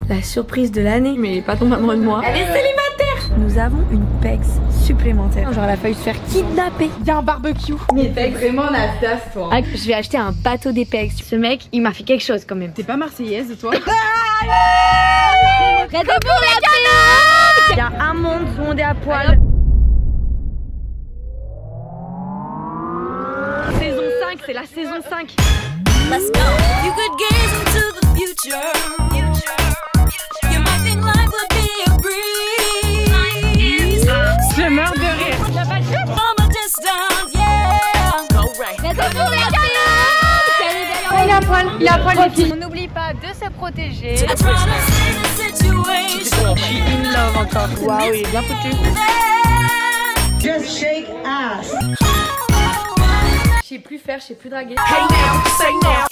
La surprise de l'année. Mais il est pas tombé amoureux de moi. Elle est célibataire. Nous avons une pegs supplémentaire. Genre elle a failli se faire kidnapper. Il y a un barbecue. Mais t'es vraiment la tasse toi. Ah, je vais acheter un bateau des pegs. Ce mec, il m'a fait quelque chose quand même. T'es pas marseillaise toi? Il y a un monde à poil. Saison 5, c'est la saison 5. Let's go. You could gaze into the future. You might think life would be a breeze. Je meurs de rire. From a distance, yeah. Go right. Il a poil, les filles. On n'oublie pas de se protéger. I try to save the situation. Je suis in love encore. Waouh, il est bien foutu. Just shake ass. Je sais plus faire, je sais plus draguer. Hey now, say now.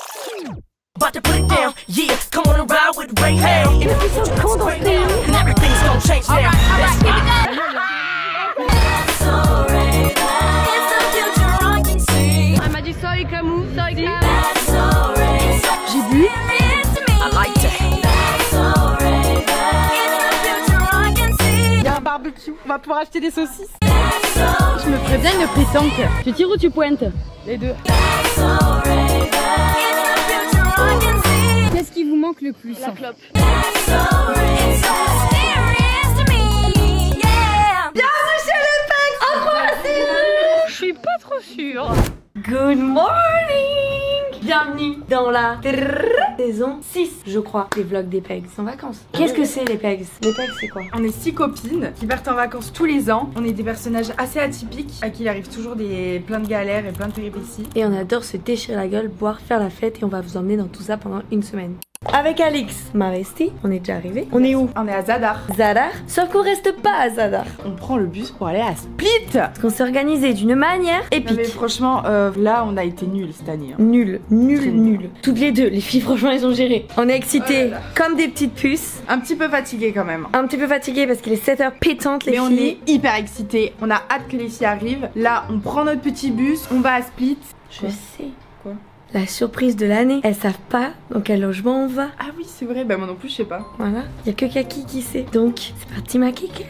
About to put it down, yeah. Come on and ride with Ray. Hey, and everything's gonna change now. Let's ride. It's the future I can see. Elle m'a dit soy comme où, soy comme. J'ai bu. I like that. Il y a un barbecue. On va pouvoir acheter des saucisses. Je me ferais bien une pétanque. Tu tires ou tu pointes? Les deux. Qu'est-ce qui vous manque le plus? La clope. Je suis pas trop sûre. Good morning. Bienvenue dans la saison 6, je crois, des vlogs des pegs en vacances. Qu'est-ce que c'est les pegs? Les pegs c'est quoi? On est 6 copines qui partent en vacances tous les ans. On est des personnages assez atypiques à qui il arrive toujours plein de galères et plein de péripéties. Et on adore se déchirer la gueule, boire, faire la fête et on va vous emmener dans tout ça pendant une semaine. Avec Alix, Maresti, on est déjà arrivé. On est où? On est à Zadar. Zadar. Sauf qu'on reste pas à Zadar. On prend le bus pour aller à Split. Parce qu'on s'est organisé d'une manière épique. Non mais franchement, là on a été nuls cette année. Hein. Nul. Toutes les deux, les filles franchement elles ont géré. On est excités comme des petites puces. Un petit peu fatigués quand même. Un petit peu fatigués parce qu'il est 7h pétantes les Mais on filles. est hyper excités. On a hâte que les filles arrivent. Là on prend notre petit bus, on va à Split. Je sais. Quoi? La surprise de l'année. Elles savent pas dans quel logement on va. Ah oui c'est vrai, bah moi non plus je sais pas. Voilà. Y a que Kaki qui sait. Donc c'est parti ma kiki.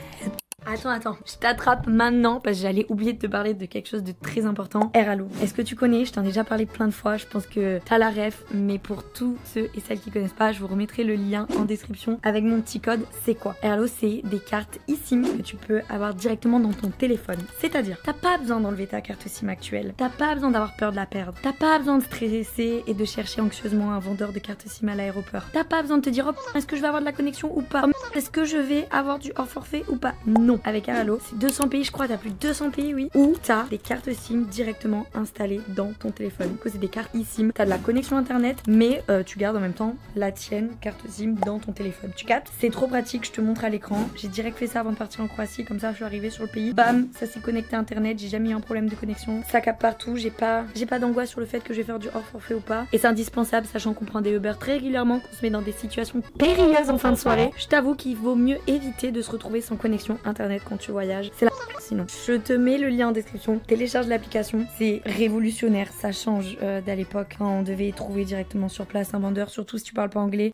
Attends, je t'attrape maintenant parce que j'allais oublier de te parler de quelque chose de très important. Airalo. Est-ce que tu connais? Je t'en ai déjà parlé plein de fois, je pense que t'as la ref, mais pour tous ceux et celles qui connaissent pas, je vous remettrai le lien en description avec mon petit code. C'est quoi? Airalo, c'est des cartes eSIM que tu peux avoir directement dans ton téléphone. C'est-à-dire, t'as pas besoin d'enlever ta carte SIM actuelle, t'as pas besoin d'avoir peur de la perdre, t'as pas besoin de stresser et de chercher anxieusement un vendeur de carte SIM à l'aéroport. T'as pas besoin de te dire, oh, est-ce que je vais avoir de la connexion ou pas? Est-ce que je vais avoir du hors forfait ou pas? Non. Avec Airalo, c'est 200 pays, je crois, t'as plus de 200 pays, oui, où t'as des cartes SIM directement installées dans ton téléphone. Du coup, c'est des cartes eSIM. T'as de la connexion internet, mais tu gardes en même temps la tienne, carte SIM, dans ton téléphone. Tu captes? C'est trop pratique, je te montre à l'écran. J'ai direct fait ça avant de partir en Croatie, comme ça, je suis arrivée sur le pays. Bam, ça s'est connecté à internet, j'ai jamais eu un problème de connexion. Ça capte partout, j'ai pas d'angoisse sur le fait que je vais faire du hors forfait ou pas. Et c'est indispensable, sachant qu'on prend des Uber très régulièrement, qu'on se met dans des situations périlleuses en fin de soirée. Je t'avoue qu'il vaut mieux éviter de se retrouver sans connexion internet quand tu voyages. C'est la sinon. Je te mets le lien en description. Télécharge l'application. C'est révolutionnaire. Ça change d'à l'époque quand on devait trouver directement sur place un vendeur. Surtout si tu parles pas anglais.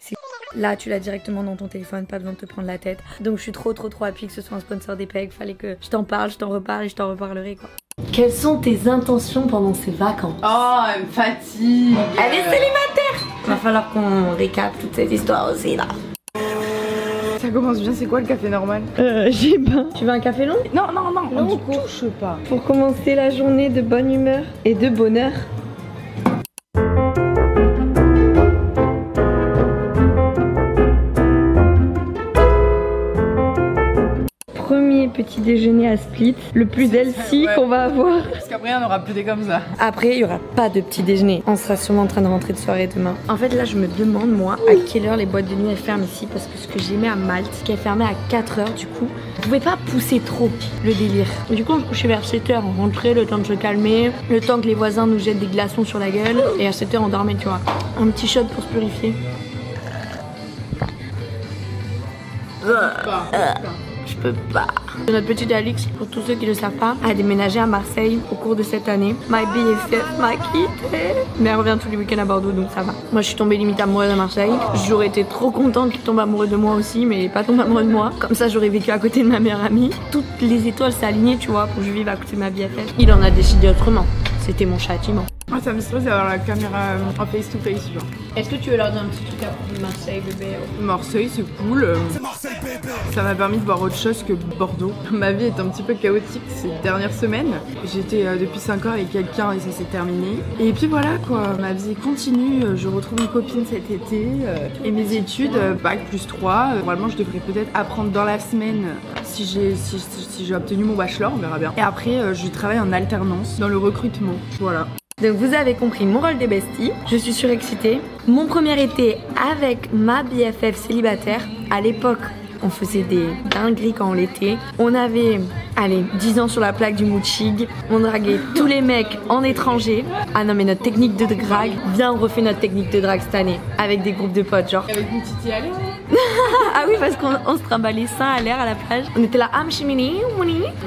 Là, tu l'as directement dans ton téléphone. Pas besoin de te prendre la tête. Donc je suis trop happy que ce soit un sponsor des pegs. Fallait que je t'en parle, je t'en reparle et je t'en reparlerai quoi. Quelles sont tes intentions pendant ces vacances? Oh, elle me fatigue. Elle est célibataire. Va falloir qu'on récap toute cette histoire aussi là. Ça commence bien, c'est quoi le café normal? J'ai pas. Tu veux un café long? Non, on ne touche pas. Pour commencer la journée de bonne humeur et de bonheur. Premier petit déjeuner à Split, le plus healthy qu'on va avoir. Parce qu'après on aura plus des comme ça. Après il y aura pas de petit déjeuner. On sera sûrement en train de rentrer de soirée demain. En fait là je me demande moi à quelle heure les boîtes de nuit elles ferment ici. Parce que ce que j'aimais à Malte, c'est qu'elles fermaient à 4h du coup. Vous pouvez pas pousser trop le délire. Du coup on se couchait vers 7h, on rentrait le temps de se calmer. Le temps que les voisins nous jettent des glaçons sur la gueule. Et à 7h on dormait tu vois. Un petit shot pour se purifier. Je peux pas. Notre petite Alix, pour tous ceux qui ne le savent pas, a déménagé à Marseille au cours de cette année. My BFF m'a quitté. Mais elle revient tous les week-ends à Bordeaux, donc ça va. Moi, je suis tombée limite amoureuse à Marseille. J'aurais été trop contente qu'il tombe amoureux de moi aussi, mais il est pas tombé amoureux de moi. Comme ça, j'aurais vécu à côté de ma meilleure amie. Toutes les étoiles s'est alignées, tu vois, pour que je vive à côté de ma BFF. Il en a décidé autrement. C'était mon châtiment. Moi, ça me stresse d'avoir la caméra en face to face, genre. Est-ce que tu veux leur dire un petit truc à propos de Marseille, bébé? Marseille, c'est cool. Ça m'a permis de voir autre chose que Bordeaux. Ma vie est un petit peu chaotique ces dernières semaines. J'étais depuis 5 ans avec quelqu'un et ça s'est terminé. Et puis voilà quoi, ma vie continue. Je retrouve une copine cet été. Et mes études, bac plus 3. Normalement, je devrais peut-être apprendre dans la semaine si j'ai obtenu mon bachelor, on verra bien. Et après, je travaille en alternance dans le recrutement. Voilà. Donc vous avez compris mon rôle de bestie, je suis surexcitée. Mon premier été avec ma BFF célibataire, à l'époque on faisait des dingueries quand on l'était. On avait, allez, 10 ans sur la plaque du Moutchig, on draguait tous les mecs en étranger. Ah non mais notre technique de drague, viens on refait notre technique de drague cette année, avec des groupes de potes genre. Avec une petite à l'air. Ah oui parce qu'on se trimballait ça à l'air à la plage. On était là, ah chimini,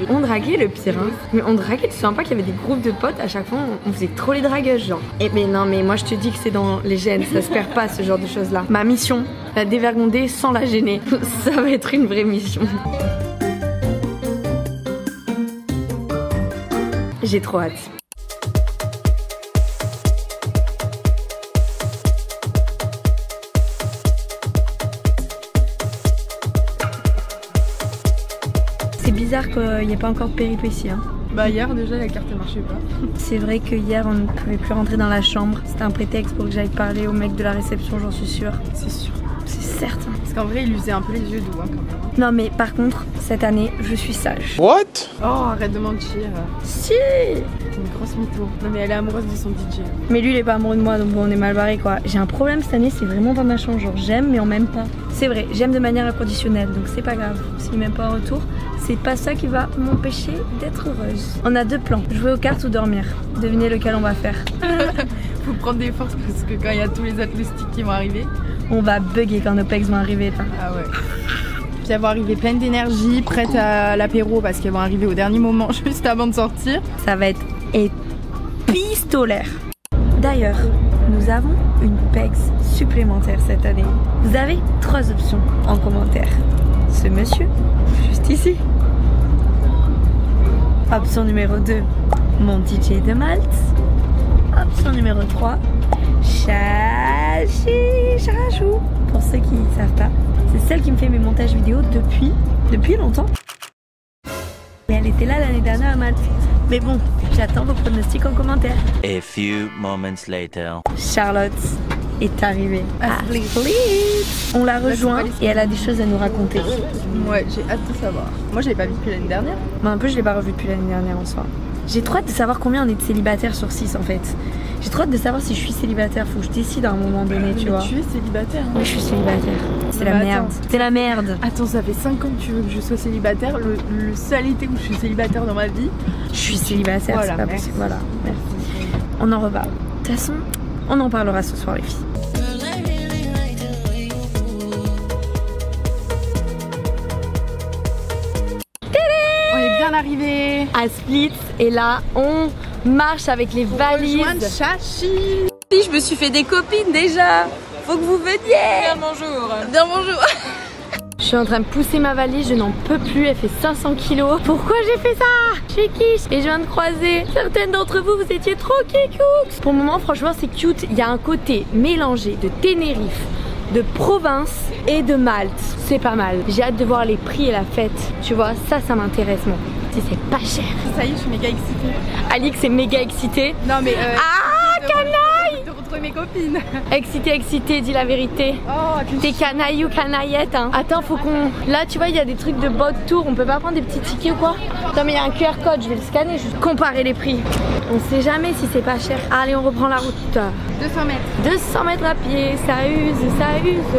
on draguait le pire hein. Mais on draguait, tu sens pas qu'il y avait des groupes de potes, à chaque fois on faisait trop les dragueuses genre. Et mais non mais moi je te dis que c'est dans les gènes, ça se perd pas ce genre de choses là. Ma mission, la dévergonder sans la gêner. Ça va être une vraie mission. J'ai trop hâte. C'est bizarre qu'il n'y ait pas encore de péripéties. Hein. Bah hier déjà la carte marchait pas. C'est vrai que hier on ne pouvait plus rentrer dans la chambre. C'était un prétexte pour que j'aille parler au mec de la réception, j'en suis sûre. C'est sûr. C'est certain. Parce qu'en vrai il usait un peu les yeux doux hein, quand même. Non mais par contre, cette année, je suis sage. What? Oh arrête de mentir. Si. C'est une grosse mytho. Non mais elle est amoureuse de son DJ. Mais lui il est pas amoureux de moi donc bon on est mal barré quoi. J'ai un problème cette année, c'est vraiment pas ma chance. Genre j'aime mais on m'aime pas. C'est vrai, j'aime de manière inconditionnelle donc c'est pas grave. S'il m'aime pas en retour, c'est pas ça qui va m'empêcher d'être heureuse. On a deux plans, jouer aux cartes ou dormir. Devinez lequel on va faire. Faut prendre des forces parce que quand il y a tous les athlètes qui vont arriver. On va bugger quand nos pecs vont arriver là. Ah ouais. Puis elles vont arriver pleine d'énergie, prête à l'apéro parce qu'elles vont arriver au dernier moment juste avant de sortir. Ça va être épistolaire. D'ailleurs, nous avons une pegs supplémentaire cette année. Vous avez 3 options en commentaire. Ce monsieur, juste ici. Option numéro 2, mon DJ de Malte. Option numéro 3, Chachou. Pour ceux qui ne savent pas, c'est celle qui me fait mes montages vidéo depuis longtemps. Et elle était là l'année dernière à Malte. Mais bon, j'attends vos pronostics en commentaire. A few moments later. Charlotte est arrivée à Leeds. On l'a rejoint et elle a des choses à nous raconter. Ouais, j'ai hâte de savoir. Moi, je l'ai pas vu depuis l'année dernière. Moi un peu, je l'ai pas revu depuis l'année dernière en soi. J'ai trop hâte de savoir combien on est de célibataires sur 6 en fait. J'ai trop hâte de savoir si je suis célibataire. Faut que je décide à un moment donné, tu vois. Tu es célibataire hein. Oui, je suis célibataire. C'est la merde. C'est la merde. Attends, ça fait 5 ans que tu veux que je sois célibataire. Le seul été où je suis célibataire dans ma vie. Je suis célibataire, Voilà, c'est pas merci. possible. Voilà, merci. On en reparle. De toute façon, on en parlera ce soir les filles. On est bien arrivé. À Split et là on marche avec les valises. Chachi. Je me suis fait des copines déjà. Faut que vous veniez. Bien bonjour. Bien bonjour. Je suis en train de pousser ma valise, je n'en peux plus, elle fait 500 kilos. Pourquoi j'ai fait ça? Je suis quiche et je viens de croiser certaines d'entre vous, vous étiez trop kikous. Pour le moment, franchement, c'est cute. Il y a un côté mélangé de Tenerife, de province et de Malte. C'est pas mal. J'ai hâte de voir les prix et la fête. Tu vois, ça m'intéresse moi. Si c'est pas cher. Ça y est, je suis méga excitée. Alix est méga excitée. Non mais Canaille! de retrouver mes copines. Excitée, dis la vérité. Oh, T'es canaille ou canaillette hein. Attends, faut qu'on... Là, tu vois, il y a des trucs de boat tour. On peut pas prendre des petits tickets ou quoi? Attends, mais il y a un QR code, je vais le scanner, juste comparer les prix. On sait jamais si c'est pas cher. Allez, on reprend la route. 200 mètres. 200 mètres à pied, ça use.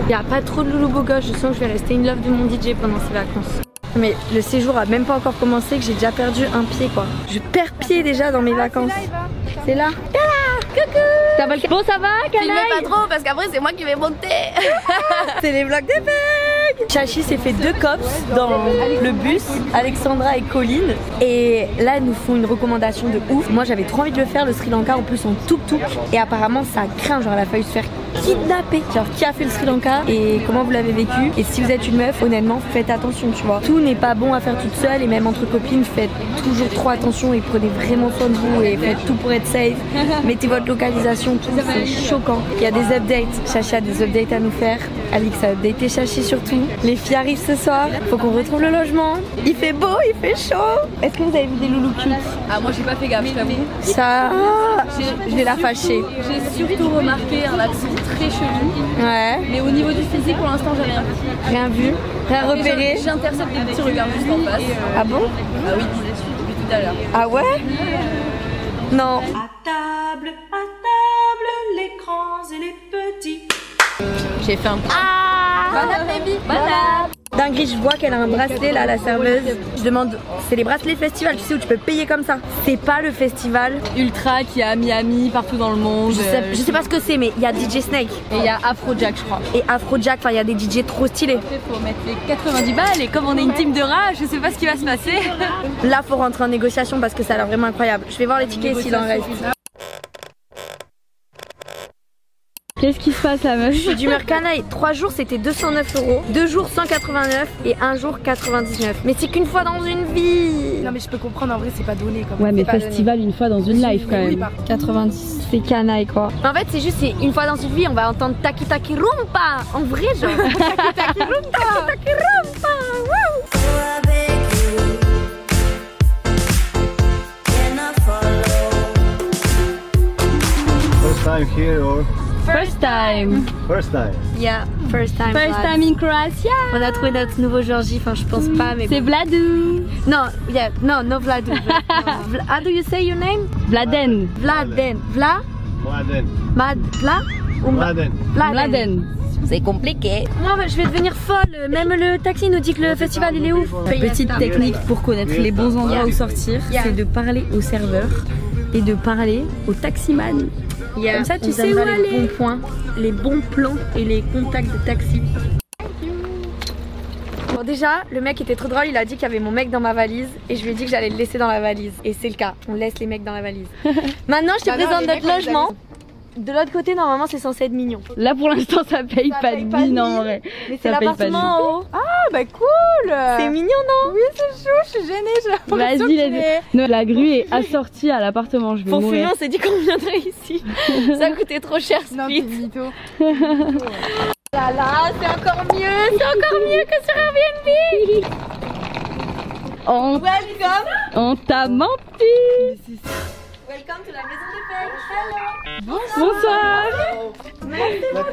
Il y a pas trop de loulou beau gosse. Je sens que je vais rester une love de mon DJ pendant ces vacances. Mais le séjour a même pas encore commencé que j'ai déjà perdu un pied quoi. Je perds pied déjà dans mes vacances. C'est là. Coucou. Bon ça va, canaille? Filmez pas trop parce qu'après c'est moi qui vais monter. C'est les vlogs des pecs. Chachi s'est fait 2 cops dans le bus, Alexandra et Colline. Et là, elles nous font une recommandation de ouf. Moi, j'avais trop envie de le faire, le Sri Lanka en plus en tuk-tuk. Et apparemment, ça craint, genre elle a failli se faire kidnapper. Genre, qui a fait le Sri Lanka et comment vous l'avez vécu? Et si vous êtes une meuf, honnêtement, faites attention, tu vois. Tout n'est pas bon à faire toute seule et même entre copines, faites toujours trop attention et prenez vraiment soin de vous et faites tout pour être safe. Mettez votre localisation, tout, c'est choquant. Il y a des updates. Chachi a des updates à nous faire. Alix a updaté Chachi surtout. Les filles arrivent ce soir. Faut qu'on retrouve le logement. Il fait beau, il fait chaud. Est-ce que vous avez vu des loulous cute? Ah, moi j'ai pas fait gaffe, je t'avoue. Ça, je vais la fâcher. J'ai surtout remarqué un accent très chelou. Ouais. Mais au niveau du physique, pour l'instant, j'ai rien vu. Rien vu, rien repéré. J'intercepte des petits regards juste en face. Ah bon? Ah oui, depuis tout à l'heure. Ah ouais? Non. À table, les grands et les petits. J'ai fait un Dinguerie, je vois qu'elle a un bracelet là, la serveuse. Je demande, c'est les bracelets festival, tu sais, où tu peux payer comme ça. C'est pas le festival Ultra qui est à Miami, partout dans le monde. je sais pas ce que c'est, mais il y a DJ Snake. Et il y a Afrojack, je crois. Et Afrojack, enfin il y a des DJ trop stylés. Après, faut mettre les 90 balles et comme on est une team de rats, je sais pas ce qui va se passer. Là, faut rentrer en négociation parce que ça a l'air vraiment incroyable. Je vais voir les tickets s'il en reste. Qu'est-ce qui se passe là, meuf? Je suis d'humeur canaille. 3 jours c'était 209 €, 2 jours 189 et 1 jour 99. Mais c'est qu'une fois dans une vie. Non mais je peux comprendre, en vrai c'est pas donné comme Ouais, mais pas festival une fois dans une life quand même. 90, c'est canaille quoi. En fait, c'est juste, c'est une fois dans une vie, on va entendre Taki Taki Rumpa. En vrai, genre. Taki Taki Rumpa. Taki Taki Rumpa. Wouh. First time here or First time. first time? Yeah, first time. First time in Croatia. On a trouvé notre nouveau Georgie, enfin je pense pas, mais C'est Vladou. non, yeah, no Vladu. How do you say your name? Vladen. Vladen. Vla? Mladen. Vla? Ou Mladen. Vladen. C'est compliqué. Moi, je vais devenir folle. Même le taxi nous dit que le festival il est ouf. Petite technique pour connaître les bons endroits où sortir, c'est de parler au serveur et de parler au taximan. Comme ça, tu sais où aller. Les bons points, les bons plans et les contacts de taxi. Bon, déjà, le mec était trop drôle. Il a dit qu'il y avait mon mec dans ma valise et je lui ai dit que j'allais le laisser dans la valise. Et c'est le cas. On laisse les mecs dans la valise. Maintenant, je te présente notre logement. De l'autre côté, normalement, c'est censé être mignon. Là pour l'instant, ça paye pas de mine en vrai. Mais c'est l'appartement en haut. Ah bah cool. C'est mignon, non? Oui c'est chaud, je suis gênée, j'ai l'impression Vas-y, qu'il est... non, la grue est assortie à l'appartement, je vais Pour fumer, mourir. on s'est dit qu'on viendrait ici. Ça coûtait trop cher, ce Non, feat. t'es mytho. Là là, c'est encore mieux que sur Airbnb. On t'a menti. Welcome to la maison de Peg. Hello. Bonsoir.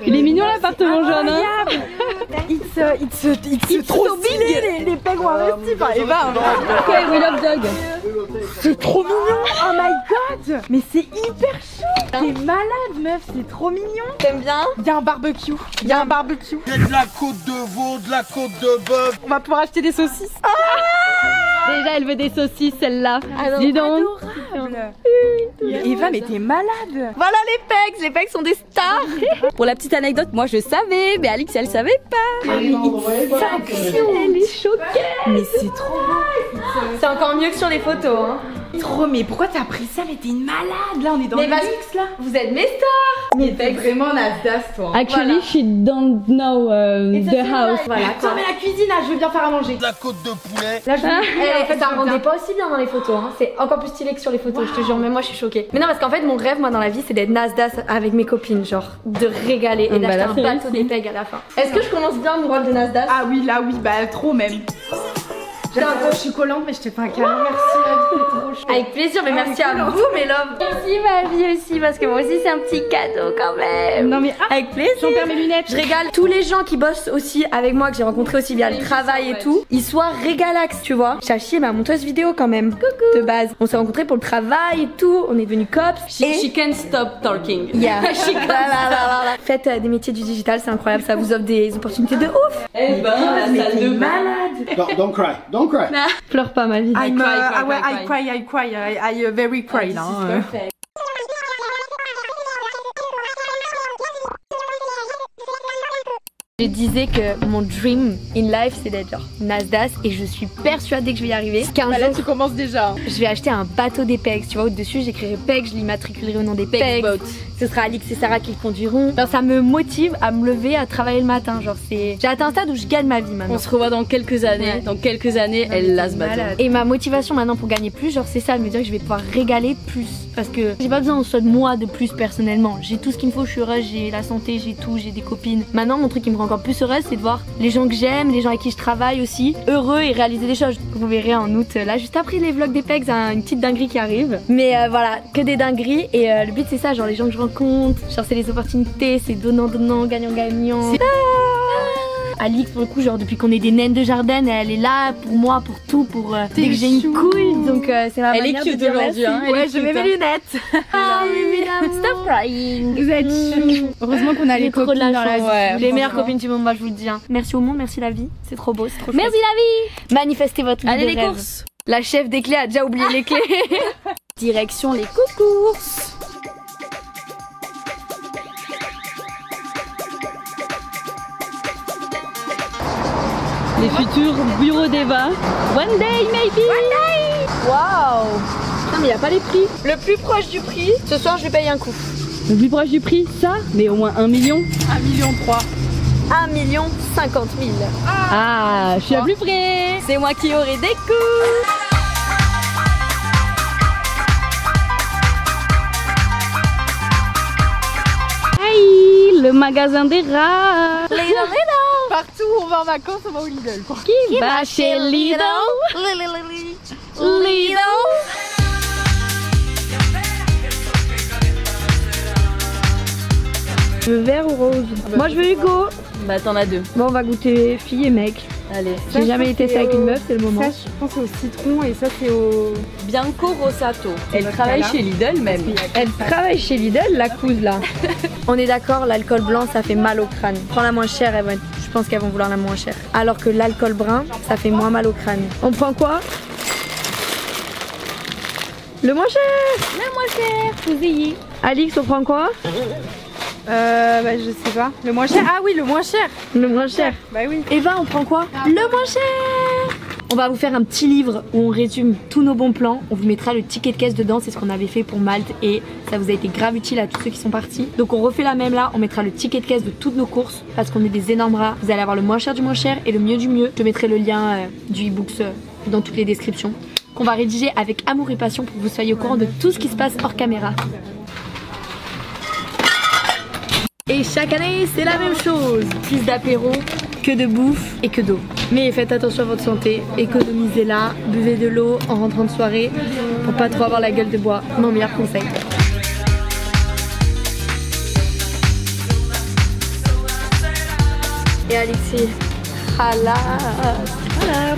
Il est mignon l'appartement jaune, hein. It's trop stylé, les pegs ont investi, enfin Eva. Ok, we love dog. C'est trop mignon. Oh my god. Mais c'est hyper chaud. T'es malade meuf, c'est trop mignon. T'aimes bien? Il y a un barbecue. Il y a un barbecue. Il y a de la côte de veau, de la côte de bœuf. On va pouvoir acheter des saucisses. Déjà, elle veut des saucisses, celle-là. Dis donc. Eva, mais t'es malade. Voilà les pegs sont des stars. Pour la petite anecdote, moi je savais, mais Alix elle savait pas. Elle est choquée. Mais c'est trop beau. C'est encore mieux que sur les photos, hein. Trop, mais pourquoi t'as pris ça? Mais t'es une malade. Là, on est dans Mais le vas-y, luxe là. vous êtes mes stars. Mais t'es vraiment Nasdaq toi. Actually, she don't know the house. Voilà. Attends, mais la cuisine là, je veux bien faire à manger. De la côte de poulet. Là, ça rendait pas aussi bien dans les photos, hein. C'est encore plus stylé que sur les photos, je te jure. Mais moi, je suis choquée. Mais non, parce qu'en fait, mon rêve, moi, dans la vie, c'est d'être Nasdaq avec mes copines, genre de régaler et d'acheter un bateau des pegs à la fin. Est-ce que je commence bien mon rôle de Nasdaq? Ah oui, là, oui, bah trop même. Je suis collante, mais je t'ai fait un câlin. Merci, la vie, c'est trop chaud. Avec plaisir, mais merci à vous, mes loves. Merci, ma vie aussi, parce que moi aussi, c'est un petit cadeau quand même. Non, mais avec plaisir. j'en perds mes lunettes. Je régale tous les gens qui bossent aussi avec moi, que j'ai rencontrés aussi via le travail et tout. Ils soient régalax, tu vois. Chachi est ma monteuse vidéo quand même. Coucou. De base. On s'est rencontrés pour le travail et tout. On est devenus cops. She can't stop talking. Yeah. Faites des métiers du digital, c'est incroyable. Ça vous offre des opportunités de ouf. Eh ben, la salle de bain. Don't cry, don't cry. Pleure pas, ma vie. I very cry là. Je disais que mon dream in life c'est d'être genre Nasdaq et je suis persuadée que je vais y arriver. Qu'un Bah là jour tu commences déjà. je vais acheter un bateau des Pegs, tu vois, au-dessus j'écrirai Pegs, je l'immatriculerai au nom des Pegs. Ce sera Alix et Sarah qui le conduiront. Genre ça me motive à me lever, à travailler le matin. Genre c'est. J'ai atteint un stade où je gagne ma vie maintenant. On se revoit dans quelques années. Ouais. Dans quelques années, elle l'a ce bateau. Et ma motivation maintenant pour gagner plus, genre c'est ça, de me dire que je vais pouvoir régaler plus. Parce que j'ai pas besoin en soi de moi de plus personnellement. J'ai tout ce qu'il me faut, je suis heureuse, j'ai la santé, j'ai tout, j'ai des copines. Maintenant mon truc qui me rend encore plus heureuse c'est de voir les gens que j'aime, les gens avec qui je travaille aussi, heureux et réaliser des choses. Vous verrez en août, là juste après les vlogs des Pegs, une petite dinguerie qui arrive. Mais voilà, que des dingueries et le but c'est ça, genre les gens que je rencontre, genre c'est les opportunités, c'est donnant, gagnant. Alix pour le coup genre depuis qu'on est des naines de jardin elle est là pour moi pour tout pour dès que j'ai une couille donc c'est ma Elle est manière de cute dire aujourd'hui merci. hein, elle ouais est je cute, mets mes hein. lunettes. Ah évidemment. Stop crying. Vous êtes chou. Heureusement qu'on a les trop copines de la dans la chance. vie. Ouais, Les meilleures franchement. copines du monde, moi je vous le dis hein. Merci au monde, merci la vie, c'est trop beau, c'est trop Merci chouette. la vie. Manifestez votre vie Allez de les rêve. courses. La chef des clés a déjà oublié les clés. Direction les courses. Les futurs bureaux d'Eva. One day maybe. Waouh. Putain mais y a pas les prix. Le plus proche du prix, ce soir je vais payer un coup. Le plus proche du prix, ça, mais au moins 1 million. 1,3 million. 1 050 000. Ah, je suis à plus près. C'est moi qui aurai des coups. Hey, le magasin des rats. Partout où on va en vacances, on va au Lidl. Qui va chez Lidl? Lidl. Je veux vert ou rose? Moi je veux Hugo. Bah t'en as deux. Bon on va goûter fille et mec. Allez. J'ai jamais été ça avec une meuf, c'est le moment. Ça, je pense au citron et ça, c'est au. Bianco Rosato. Elle votre travaille cas-là. chez Lidl même. Elle travaille chez Lidl, la couse là. On est d'accord, l'alcool blanc ça fait mal au crâne. Prends la moins chère, je pense qu'elles vont vouloir la moins chère. Alors que l'alcool brun, ça fait moins mal au crâne. On prend quoi? Le moins cher. Le moins cher. Fousillé. Alix, on prend quoi? Bah, je sais pas. Le moins cher. Ah oui, le moins cher. Le moins cher. Bah oui. Eva, on prend quoi? Le moins cher. On va vous faire un petit livre où on résume tous nos bons plans. On vous mettra le ticket de caisse dedans, c'est ce qu'on avait fait pour Malte et ça vous a été grave utile à tous ceux qui sont partis. Donc on refait la même là, on mettra le ticket de caisse de toutes nos courses parce qu'on est des énormes rats. Vous allez avoir le moins cher du moins cher et le mieux du mieux. Je te mettrai le lien du e-books dans toutes les descriptions qu'on va rédiger avec amour et passion pour que vous soyez au courant de tout ce qui se passe hors caméra. Et chaque année, c'est la même chose. Plus d'apéro, que de bouffe et que d'eau. Mais faites attention à votre santé, économisez-la, buvez de l'eau en rentrant de soirée pour pas trop avoir la gueule de bois. Mon meilleur conseil. Et Alexis, halas, halas.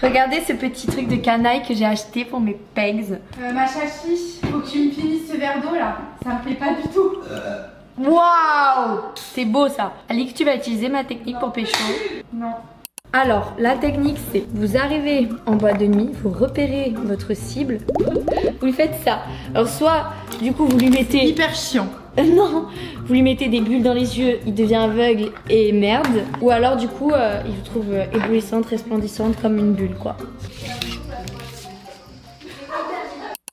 Regardez ce petit truc de canaille que j'ai acheté pour mes pegs. Ma chachi, faut que tu me finisses ce verre d'eau là. Ça me plaît pas du tout. Waouh! C'est beau ça. Alix, tu vas utiliser ma technique pour pécho. Non. Alors, la technique c'est, vous arrivez en boîte de nuit, vous repérez votre cible, vous lui faites ça. Alors soit, du coup, vous lui mettez... Hyper chiant. Non, vous lui mettez des bulles dans les yeux, il devient aveugle et merde. Ou alors du coup, il vous trouve éblouissante, resplendissante comme une bulle quoi.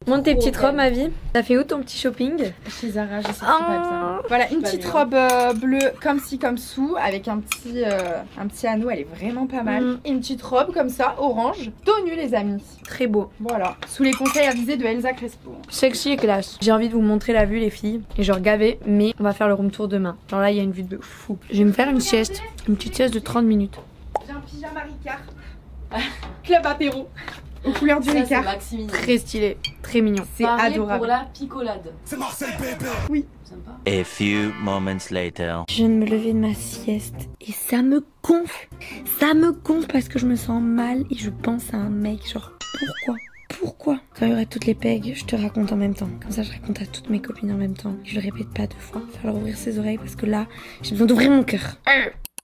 Monte tes petites robes ma vie. T'as fait où ton petit shopping? Chez Zara, je sais pas bien. Voilà, une petite robe bleue comme ci comme sous avec un petit anneau, elle est vraiment pas mal. Et une petite robe comme ça, orange, dos nu les amis. Très beau. Voilà, sous les conseils avisés de Elsa Crespo. Sexy et classe. J'ai envie de vous montrer la vue les filles. Et genre gavé, mais on va faire le room tour demain. Genre là il y a une vue de fou. Je vais me faire une sieste. Une petite sieste de 30 minutes. J'ai un pyjama Ricard. Club apéro. Aux couleurs du Ricard. Très stylé, très mignon. C'est adorable. Pour la picolade. C'est Marseille, bébé. Oui. Sympa. A few moments later. Je viens de me lever de ma sieste et ça me gonfle. Ça me gonfle parce que je me sens mal et je pense à un mec. Genre, pourquoi? Quand il y aura toutes les pegs, je te raconte en même temps. Comme ça, je raconte à toutes mes copines en même temps. Je le répète pas 2 fois. Il va falloir ouvrir ses oreilles parce que là, j'ai besoin d'ouvrir mon cœur.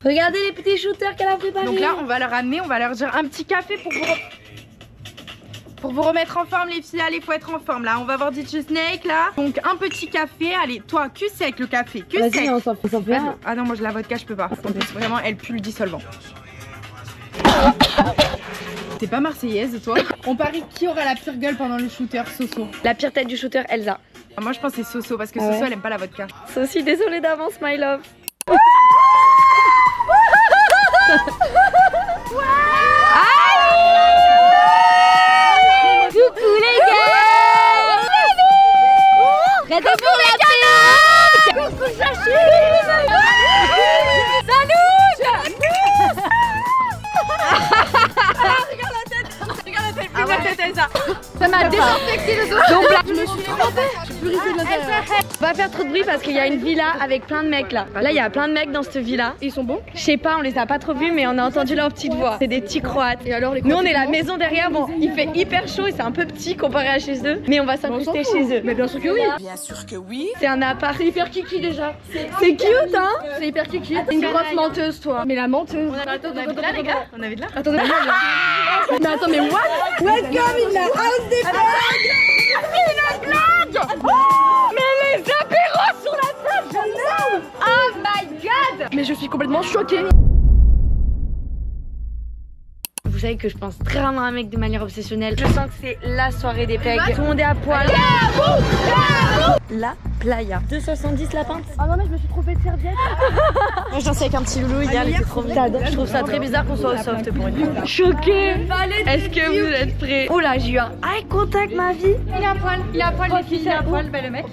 Regardez les petits shooters qu'elle a préparés. Donc là, on va leur amener, on va leur dire un petit café pour vous remettre en forme les filles. Allez, faut être en forme là. On va voir DJ Snake là. Donc un petit café. Allez, toi, cul sec le café. Cul sec. Vas-y, on s'en fait un. Ah non, moi je la vodka, je peux pas. En plus, vraiment, elle pue le dissolvant. T'es pas marseillaise toi? On parie qui aura la pire gueule pendant le shooter, Soso? La pire tête du shooter, Elsa. Moi je pense que c'est Soso parce que Ah Soso ouais. elle aime pas la vodka. Sophie, désolée d'avance, my love. Coucou les gars. Regardez pour la télé. Coucou Sachi. Ça m'a désinfecté le dos. Donc là, je me suis trompée. Je suis purifiée de l'intérieur. On va faire trop de bruit parce qu'il y a une villa avec plein de mecs là. Là, il y a plein de mecs dans cette villa. Ils sont bons? Je sais pas, on les a pas trop vus, mais on a entendu leur petite voix. C'est des petits croates. Et alors les Nous, on est la maison derrière. Bon, il fait hyper chaud et c'est un peu petit comparé à chez eux, mais on va s'incruster chez eux. Mais bien sûr que oui. Bien sûr que oui. C'est un appart. C'est hyper kiki déjà. C'est cute, hein? C'est hyper kiki. Une grosse menteuse toi. Mais la menteuse. Attends, on avait de là, les gars. On avait de là. Attendez. Mais attends, mais what? Welcome in the house des blagues. Mais les apéros sur la table, j'adore. Oh my god. Mais je suis complètement choquée. Vous savez que je pense très rarement à un mec de manière obsessionnelle. Je sens que c'est la soirée des pegs. Tout le monde est à poil. La playa. 2,70 la pinte. Ah non mais je me suis trompée de serviette. Moi je dansais avec un petit loulou hier, il était trop bien. Je trouve ça très bizarre qu'on soit au soft pour une fois. Choquée. Est-ce que vous êtes prêts? Oula, j'ai eu un eye contact ma vie. Il a un poil les filles, il a un poil, le mec.